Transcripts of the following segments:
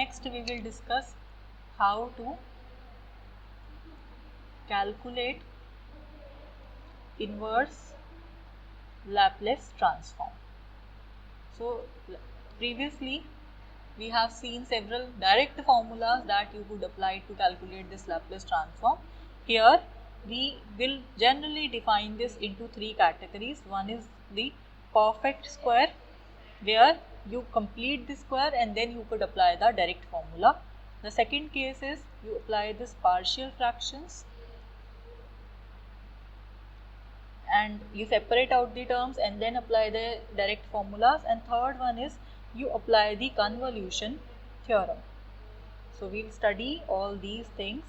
next we will discuss how to calculate inverse Laplace transform. So previously we have seen several direct formulas that you could apply to calculate this Laplace transform. Here we will generally define this into three categories. One is the perfect square, where you complete the square and then you could apply the direct formula. The second case is you apply this partial fractions and you separate out the terms and then apply the direct formulas, and third one is you apply the convolution theorem. So we will study all these things.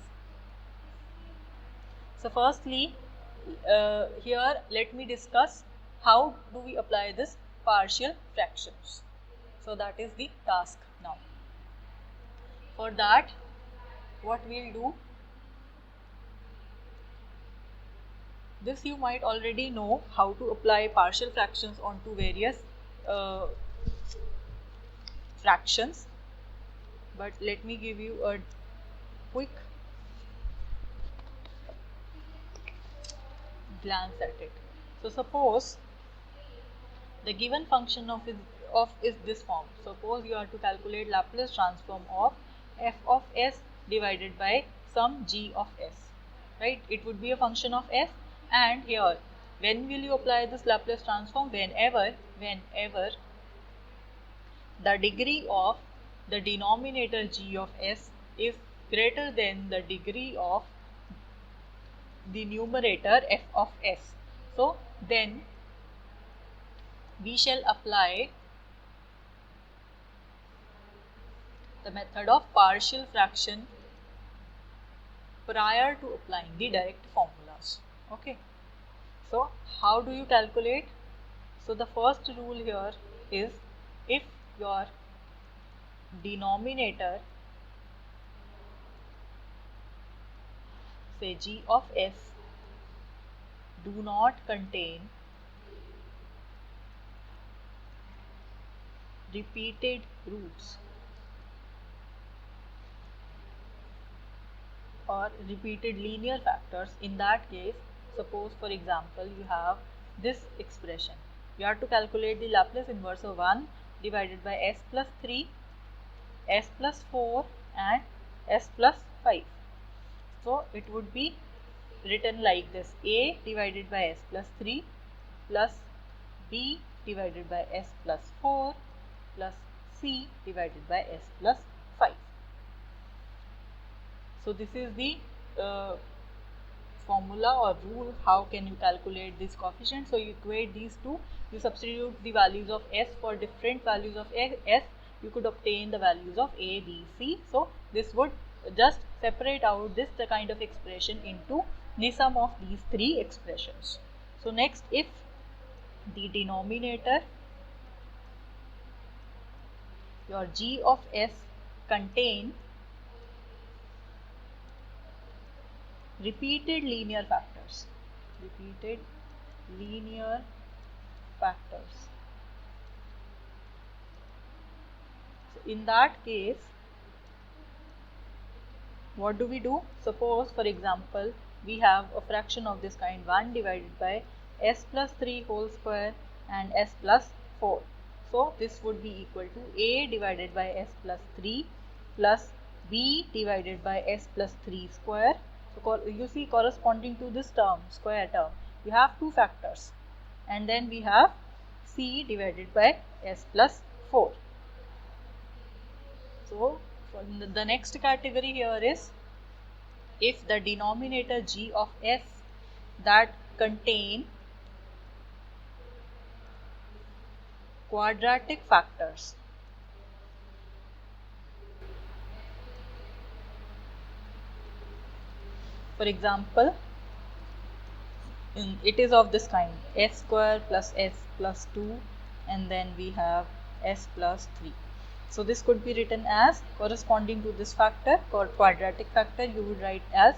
So firstly, here let me discuss how do we apply this partial fractions. So that is the task now. For that, what we will do, this you might already know how to apply partial fractions onto various fractions, but let me give you a quick glance at it. So suppose the given function of is this form. Suppose you are to calculate Laplace transform of f of s divided by some g of s, right? It would be a function of s, and here when will you apply this Laplace transform? Whenever the degree of the denominator g of s is greater than the degree of the numerator f of s. So then we shall apply the method of partial fraction prior to applying the direct formulas. Okay. So how do you calculate? So the first rule here is, if your denominator, say g of s, do not contain repeated roots or repeated linear factors, in that case, suppose for example you have this expression, you have to calculate the Laplace inverse of 1 divided by s plus 3, s plus 4 and s plus 5. So it would be written like this: a divided by s plus 3 plus b divided by s plus 4 plus c divided by s plus 5. So this is the formula or rule how can you calculate this coefficient. So you equate these two, you substitute the values of s for different values of s, you could obtain the values of a, b, c. So this would just separate out this the kind of expression into the sum of these three expressions. So next, if the denominator, your g of s, contain repeated linear factors, so in that case, what do we do? Suppose for example we have a fraction of this kind, 1 divided by s plus 3 whole square and s plus 4. So this would be equal to a divided by s plus 3 plus b divided by s plus 3 square. So you see, corresponding to this term, square term, you have two factors, and then we have c divided by s plus 4. So the next category here is, if the denominator g of s that contain quadratic factors. For example, it is of this kind, s square plus s plus 2 and then we have s plus 3. So this could be written as, corresponding to this factor, quadratic factor, you would write as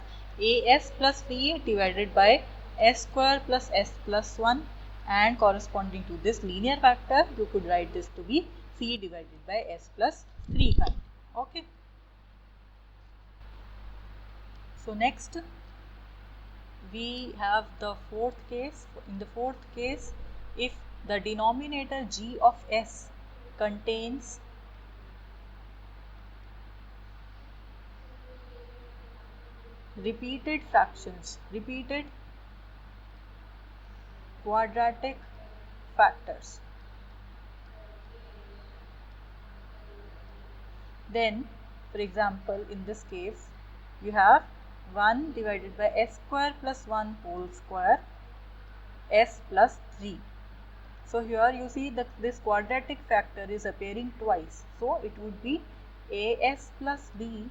as plus b divided by s square plus s plus 1, and corresponding to this linear factor, you could write this to be c divided by s plus 3 kind. Okay. So next we have the fourth case. In the fourth case, if the denominator g of s contains repeated fractions, repeated quadratic factors, then for example in this case you have 1 divided by s square plus 1 whole square s plus 3. So here you see that this quadratic factor is appearing twice. So it would be as plus b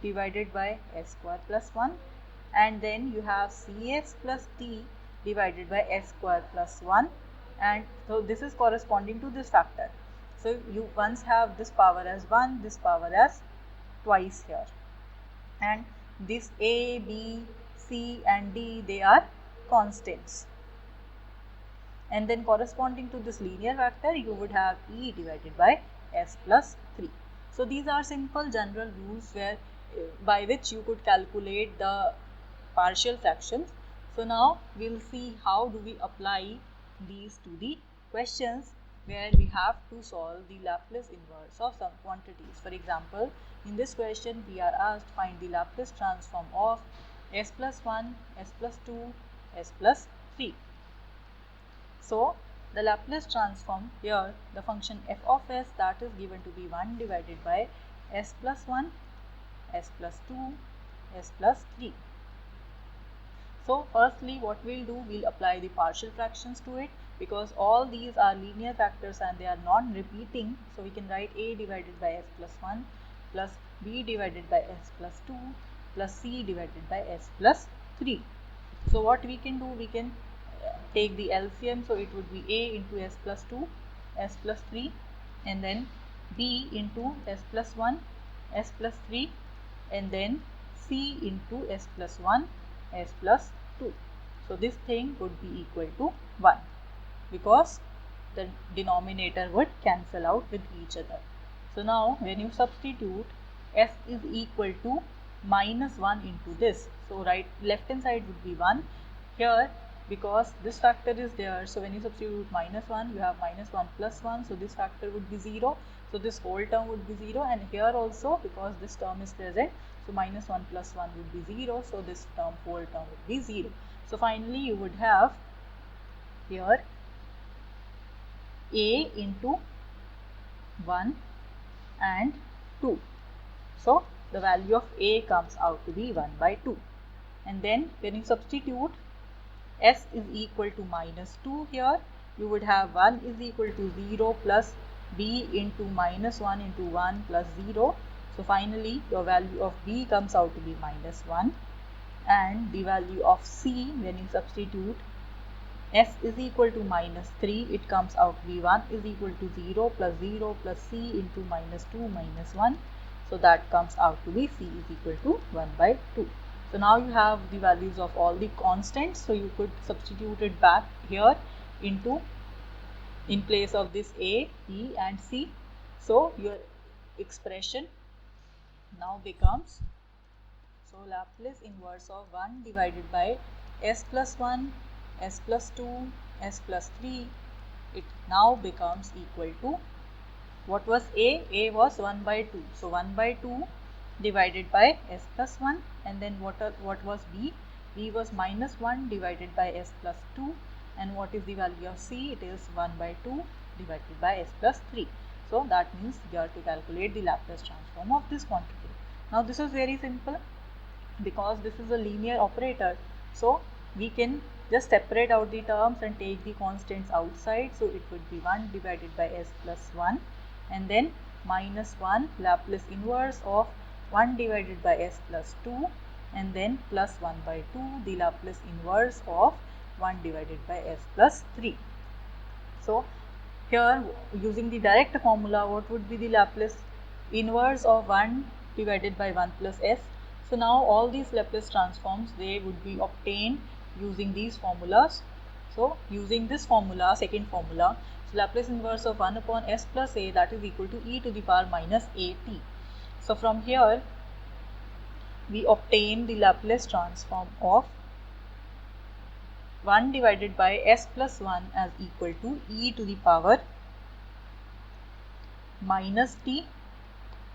divided by s square plus 1, and then you have cs plus d divided by s square plus 1, and so this is corresponding to this factor. So you once have this power as 1, this power as twice here, and this a, b, c and d, they are constants. And then corresponding to this linear factor you would have e divided by s plus 3. So these are simple general rules where by which you could calculate the partial fractions. So now we will see how do we apply these to the questions where we have to solve the Laplace inverse of some quantities. For example, in this question we are asked find the Laplace transform of s plus 1, s plus 2, s plus 3. So the Laplace transform here, the function f of s, that is given to be 1 divided by s plus 1, s plus 2, s plus 3. So firstly what we'll do, we'll apply the partial fractions to it, because all these are linear factors and they are non-repeating. So we can write a divided by s plus 1 plus b divided by s plus 2 plus c divided by s plus 3. So what we can do, we can take the LCM, so it would be a into s plus 2, s plus 3, and then b into s plus 1, s plus 3, and then c into s plus 1, s plus 2. So this thing would be equal to 1 because the denominator would cancel out with each other. So now when you substitute s is equal to minus 1 into this, so left hand side would be 1 here. Because this factor is there, so when you substitute minus 1, you have minus 1 plus 1, so this factor would be 0. So this whole term would be 0, and here also because this term is present, so minus 1 plus 1 would be 0, so this term, whole term would be 0. So finally you would have here a into 1 and 2. So the value of a comes out to be 1 by 2. And then when you substitute s is equal to minus 2 here, you would have 1 is equal to 0 plus b into minus 1 into 1 plus 0. So finally your value of b comes out to be minus 1, and the value of c, when you substitute s is equal to minus 3, it comes out to be 1 is equal to 0 plus c into minus 2 minus 1. So that comes out to be c is equal to 1 by 2. So now you have the values of all the constants, so you could substitute it back here in place of this a, e and c. So your expression now becomes, so Laplace inverse of 1 divided by s plus 1, s plus 2, s plus 3, it now becomes equal to, what was a? A was 1 by 2. So 1 by 2 divided by s plus 1, and then what was b? B was minus 1 divided by s plus 2, and what is the value of c? It is 1 by 2 divided by s plus 3. So that means you have to calculate the Laplace transform of this quantity. Now this is very simple because this is a linear operator, so we can just separate out the terms and take the constants outside. So it would be 1 divided by s plus 1, and then minus 1 Laplace inverse of 1 divided by s plus 2, and then plus 1 by 2 the Laplace inverse of 1 divided by s plus 3. So here using the direct formula, what would be the Laplace inverse of 1 divided by 1 plus s? So now all these Laplace transforms, they would be obtained using these formulas. So using this formula, second formula, so Laplace inverse of 1 upon s plus a, that is equal to e to the power minus at. So from here we obtain the Laplace transform of 1 divided by s plus 1 as equal to e to the power minus t,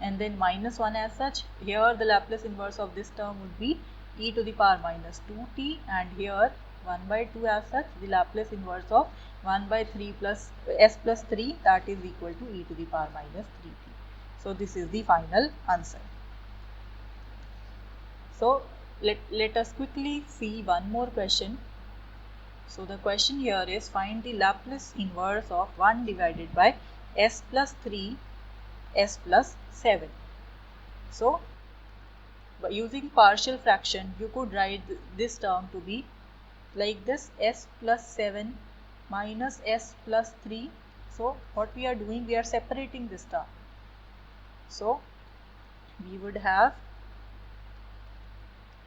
and then minus 1 as such. Here the Laplace inverse of this term would be e to the power minus 2t, and here 1 by 2 as such, the Laplace inverse of 1 by 3 plus s plus 3, that is equal to e to the power minus 3t. So this is the final answer. So let us quickly see one more question. So the question here is, find the Laplace inverse of 1 divided by s plus 3 s plus 7. So by using partial fraction, you could write this term to be like this: s plus 7 minus s plus 3. So what we are doing, we are separating this term. So we would have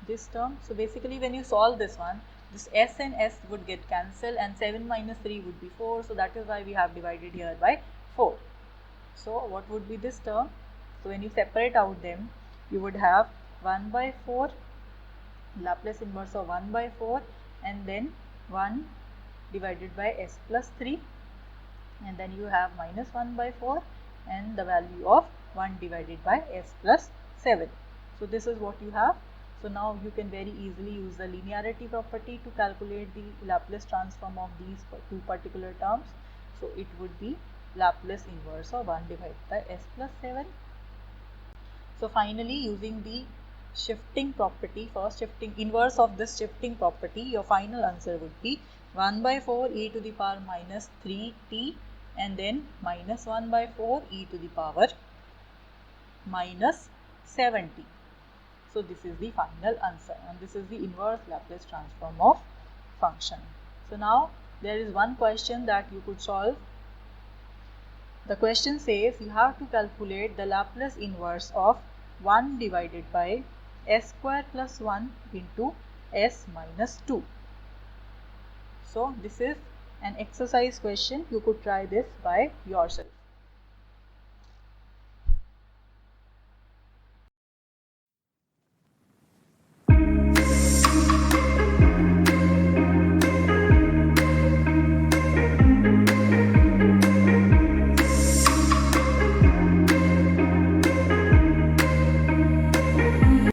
this term. So basically when you solve this one, this s and s would get cancelled and 7 minus 3 would be 4. So that is why we have divided here by 4. So what would be this term? So when you separate out them, you would have 1 by 4, Laplace inverse of 1 by 4, and then 1 divided by s plus 3, and then you have minus 1 by 4 and the value of 1 divided by s plus 7. So this is what you have. So now you can very easily use the linearity property to calculate the Laplace transform of these two particular terms. So it would be Laplace inverse of 1 divided by s plus 7. So finally, using the shifting property, first shifting inverse of this shifting property, your final answer would be 1 by 4 e to the power minus 3t, and then minus 1 by 4 e to the power minus 7t. So this is the final answer, and this is the inverse Laplace transform of function. So now there is one question that you could solve. The question says you have to calculate the Laplace inverse of 1 divided by s square plus 1 into s minus 2. So this is an exercise question. You could try this by yourself.